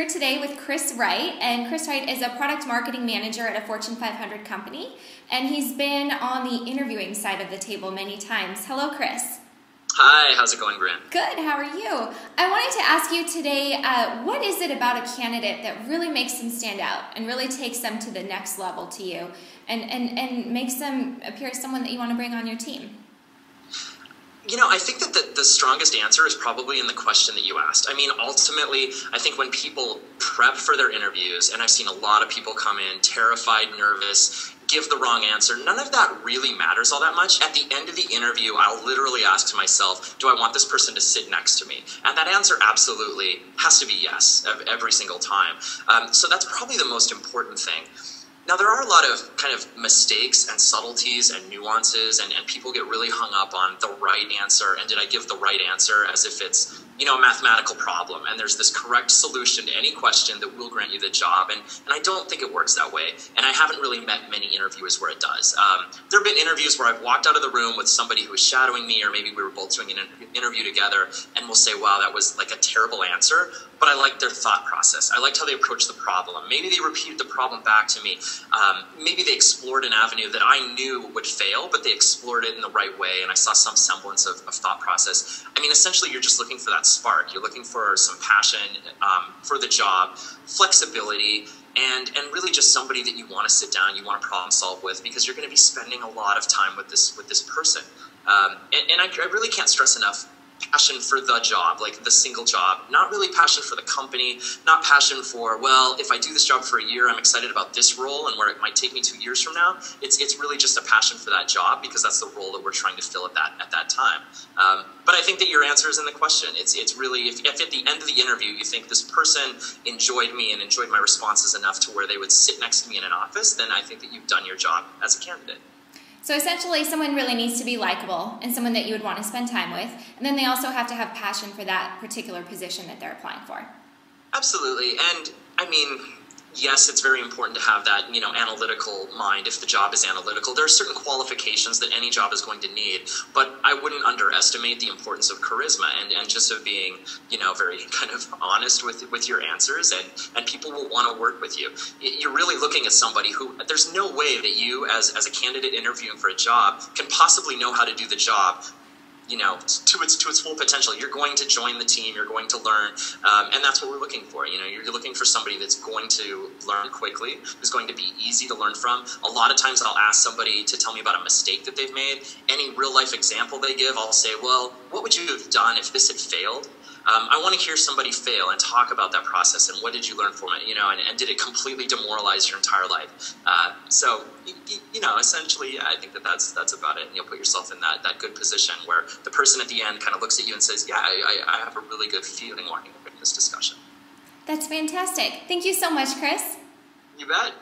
here today with Chris Wright, and Chris Wright is a product marketing manager at a Fortune 500 company, and he's been on the interviewing side of the table many times. Hello, Chris. Hi, how's it going, Grant? Good, how are you? I wanted to ask you today, what is it about a candidate that really makes them stand out and really takes them to the next level to you and makes them appear as someone that you want to bring on your team? You know, I think that the strongest answer is probably in the question that you asked. I mean, ultimately, I think when people prep for their interviews, and I've seen a lot of people come in terrified, nervous, give the wrong answer, none of that really matters all that much. At the end of the interview, I'll literally ask to myself, do I want this person to sit next to me? And that answer absolutely has to be yes, every single time. So that's probably the most important thing. Now, there are a lot of kind of mistakes and subtleties and nuances, and people get really hung up on the right answer, and did I give the right answer, as if it's, you know, a mathematical problem, and there's this correct solution to any question that will grant you the job, and I don't think it works that way, and I haven't really met many interviewers where it does. There have been interviews where I've walked out of the room with somebody who was shadowing me, or maybe we were both doing an interview together, and we'll say, wow, that was like a terrible answer, but I liked their thought process. I liked how they approached the problem. Maybe they repeated the problem back to me. Maybe they explored an avenue that I knew would fail, but they explored it in the right way, and I saw some semblance of thought process. I mean, essentially, you're just looking for that spark. You're looking for some passion for the job, flexibility, and really just somebody that you want to sit down, you want to problem solve with, because you're going to be spending a lot of time with this person. And I really can't stress enough passion for the job, like the single job, not really passion for the company, not passion for, well, if I do this job for a year, I'm excited about this role and where it might take me 2 years from now. It's really just a passion for that job, because that's the role that we're trying to fill at that time. But I think that your answer is in the question. It's really, if at the end of the interview you think this person enjoyed me and enjoyed my responses enough to where they would sit next to me in an office, then I think that you've done your job as a candidate. So essentially, someone really needs to be likable and someone that you would want to spend time with. And then they also have to have passion for that particular position that they're applying for. Absolutely. And I mean, yes, it's very important to have that, you know, analytical mind if the job is analytical. There are certain qualifications that any job is going to need, but I wouldn't underestimate the importance of charisma and just of being, you know, very kind of honest with your answers, and people will want to work with you. You're really looking at somebody who, there's no way that you as a candidate interviewing for a job can possibly know how to do the job, you know, to its full potential. You're going to join the team, you're going to learn, and that's what we're looking for. You know, you're looking for somebody that's going to learn quickly, who's going to be easy to learn from. A lot of times I'll ask somebody to tell me about a mistake that they've made. Any real life example they give, I'll say, well, what would you have done if this had failed? I want to hear somebody fail and talk about that process and what did you learn from it, you know, and did it completely demoralize your entire life? So, you know, essentially, I think that's about it. And you'll put yourself in that good position where the person at the end kind of looks at you and says, yeah, I have a really good feeling walking away from this discussion. That's fantastic. Thank you so much, Chris. You bet.